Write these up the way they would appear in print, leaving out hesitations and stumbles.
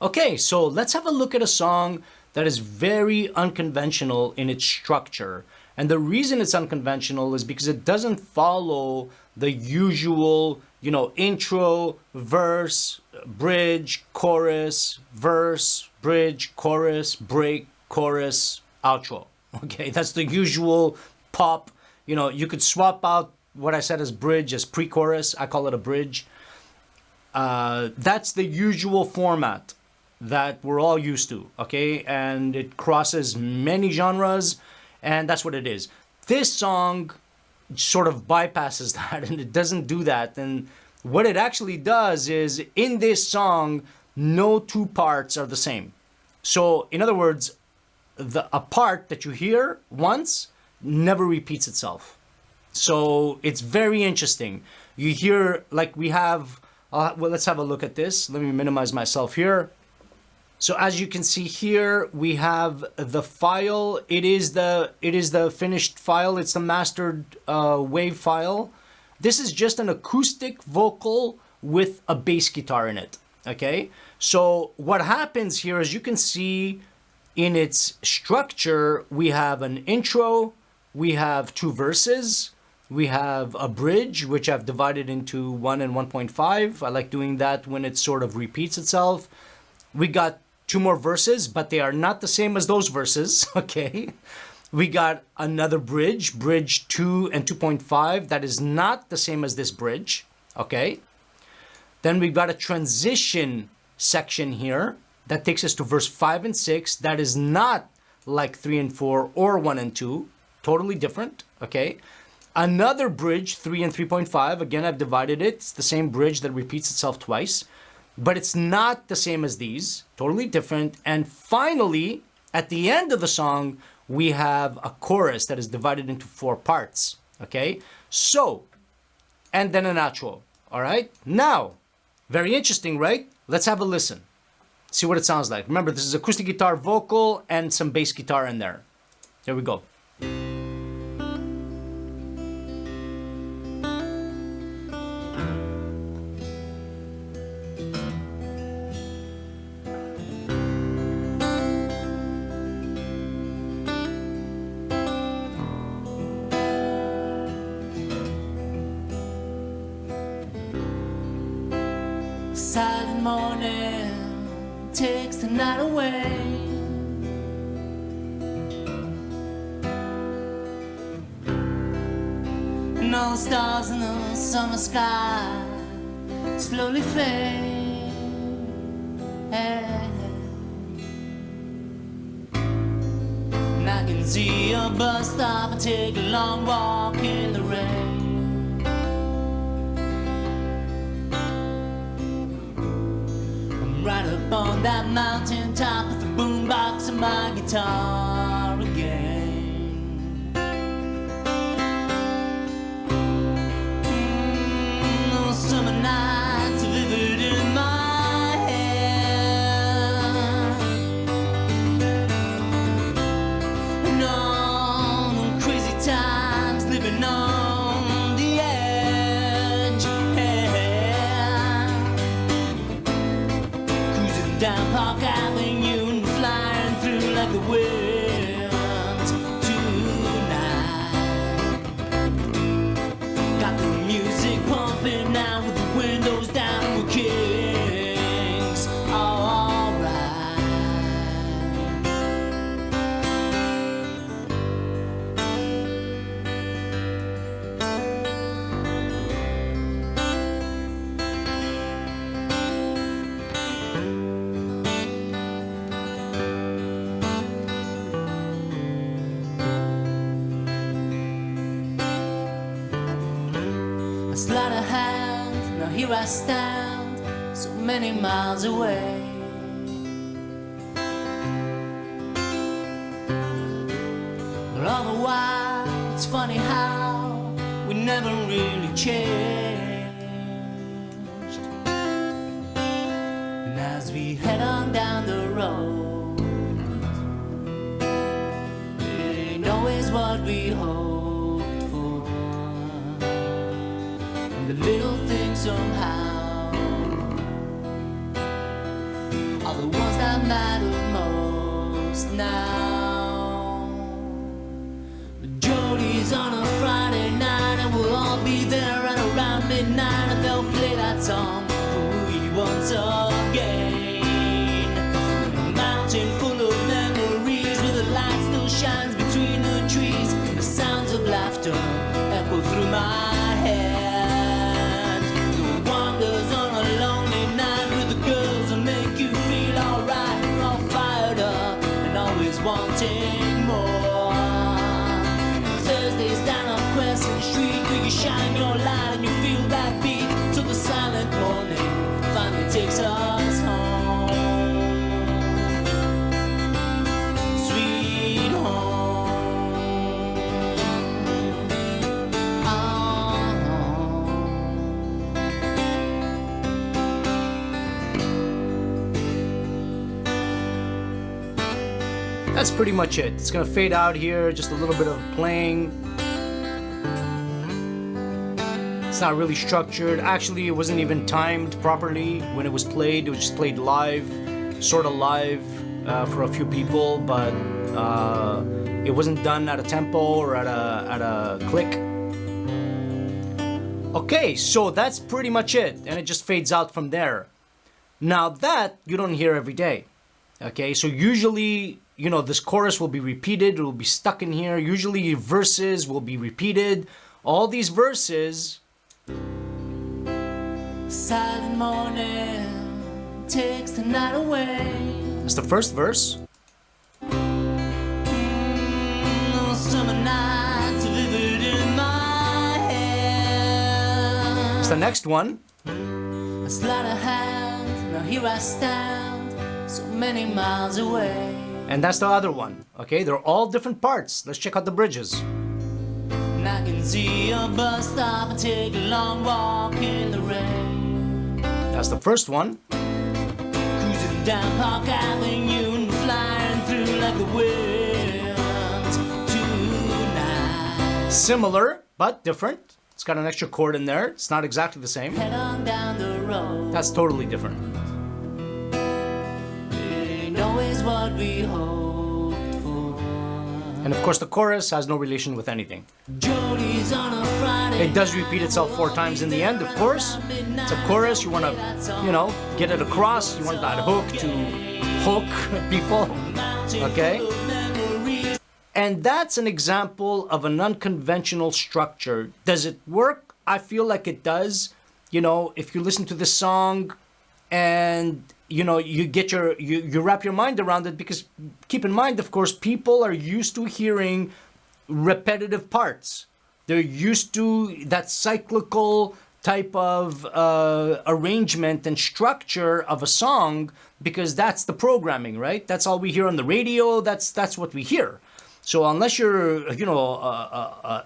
Okay, so let's have a look at a song that is very unconventional in its structure. And the reason it's unconventional is because it doesn't follow the usual, intro, verse, bridge, chorus, verse, bridge, chorus, break, chorus, outro. Okay, that's the usual pop. You could swap out what I said as bridge as pre-chorus. I call it a bridge. That's the usual format that we're all used to, okay? And it crosses many genres, and that's what it is. This song sort of bypasses that, and it doesn't do that. And what it actually does is, in this song, no two parts are the same. So, in other words, a part that you hear once never repeats itself. So, it's very interesting. You hear, like we have, well, let's have a look at this. Let me minimize myself here. So as you can see here, we have the file. It is the finished file. It's the mastered wave file. This is just an acoustic vocal with a bass guitar in it. Okay. So what happens here, as you can see in its structure, we have an intro, we have two verses, we have a bridge, which I've divided into 1 and 1.5. I like doing that when it sort of repeats itself. We got two more verses, but they are not the same as those verses, okay? We got another bridge, bridge 2 and 2.5. That is not the same as this bridge, okay? Then we've got a transition section here that takes us to verse 5 and 6. That is not like 3 and 4 or 1 and 2. Totally different, okay? Another bridge, 3 and 3.5. Again, I've divided it. It's the same bridge that repeats itself twice. But it's not the same as these, totally different. And finally, at the end of the song, we have a chorus that is divided into 4 parts, okay? So, and then an outro, all right? Now, very interesting, right? Let's have a listen. See what it sounds like. Remember, this is acoustic guitar, vocal, and some bass guitar in there. Here we go. Silent morning takes the night away. And all the stars in the summer sky slowly fade. And I can see a bus stop and take a long walk in the rain. Right up on that mountain top with the boombox and my guitar again. Those summer nights are vivid in my head. And all them crazy times living on the edge. Down Park Avenue and flying through like the wind tonight. Got the music pumping now with the windows down, we're kings, all right. I sleight of hand, now here I stand, so many miles away. But all the while, it's funny how we never really changed. And as we head on down the road, it ain't always what we hoped for. And the little things somehow are are the ones that matter most now. Jody's on a Friday night and we'll all be there at around midnight, and they'll play that song for we once again. A mountain full of memories where the light still shines between the trees, and the sounds of laughter echo through my head. The wanders on a lonely night with the girls that make you feel alright, all fired up and always wanting more. Thursdays down on Crescent Street where you shine your light and you feel that beat till the silent morning finally takes us home. Sweet home. That's pretty much it. It's gonna fade out here, just a little bit of playing. It's not really structured. Actually, it wasn't even timed properly when it was played. It was just played live, sort of live for a few people, but it wasn't done at a tempo or at a click. Okay, so that's pretty much it, and it just fades out from there. Now that you don't hear every day. Okay, so usually, you know, this chorus will be repeated, it will be stuck in here. Usually verses will be repeated. All these verses. Silent morning takes the night away. That's the first verse. Summer nights vivid in my head. It's the next one. A sleight of hand, now here I stand, so many miles away. And that's the other one. Okay, they're all different parts. Let's check out the bridges. And I can see a bus stop and take a long walk in the rain. That's the first one. Cruising down Park Avenue and flying through like the wind tonight. Similar, but different. It's got an extra chord in there. It's not exactly the same. Head on down the road. That's totally different. Ain't always what we hoped for. And of course, the chorus has no relation with anything. Jody's on a Friday. It does repeat itself 4 times in the end, of course. It's a chorus. You want to, you know, get it across. You want that hook to hook people. Okay? And that's an example of an unconventional structure. Does it work? I feel like it does. You know, if you listen to this song and you know, you get you wrap your mind around it, because keep in mind, of course, people are used to hearing repetitive parts. They're used to that cyclical type of arrangement and structure of a song, because that's the programming, right? That's all we hear on the radio. That's what we hear. So unless you're, you know,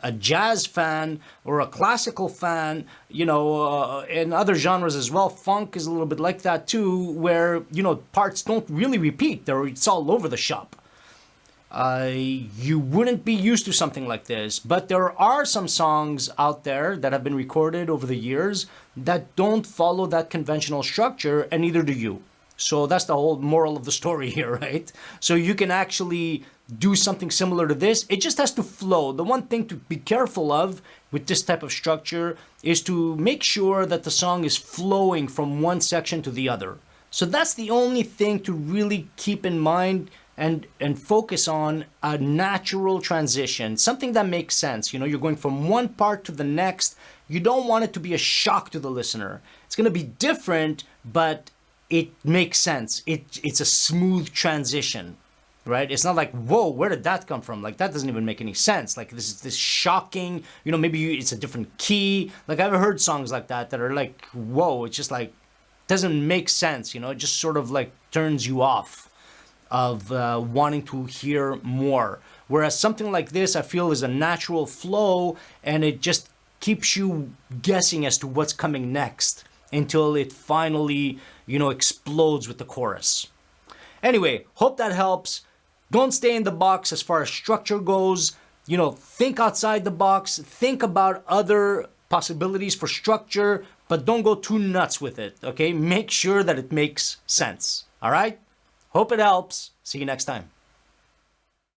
a jazz fan or a classical fan, you know, in other genres as well, funk is a little bit like that too, where, you know, parts don't really repeat. It's all over the shop. You wouldn't be used to something like this, but there are some songs out there that have been recorded over the years that don't follow that conventional structure, and neither do you. So that's the whole moral of the story here, right? So you can actually do something similar to this. It just has to flow. The one thing to be careful of with this type of structure is to make sure that the song is flowing from one section to the other. So that's the only thing to really keep in mind and focus on, a natural transition, something that makes sense. You know, you're going from one part to the next. You don't want it to be a shock to the listener. It's going to be different, but it makes sense. It's a smooth transition, right? It's not like, whoa, where did that come from? Like, that doesn't even make any sense. Like, this is this shocking, you know, maybe it's a different key. Like, I've heard songs like that are like, whoa, it's just like, doesn't make sense, you know? It just sort of like turns you off of wanting to hear more. Whereas something like this, I feel, is a natural flow, and it just keeps you guessing as to what's coming next until it finally, you know, explodes with the chorus. Anyway, hope that helps. Don't stay in the box as far as structure goes. You know, think outside the box. Think about other possibilities for structure, but don't go too nuts with it, okay? Make sure that it makes sense. All right? Hope it helps. See you next time.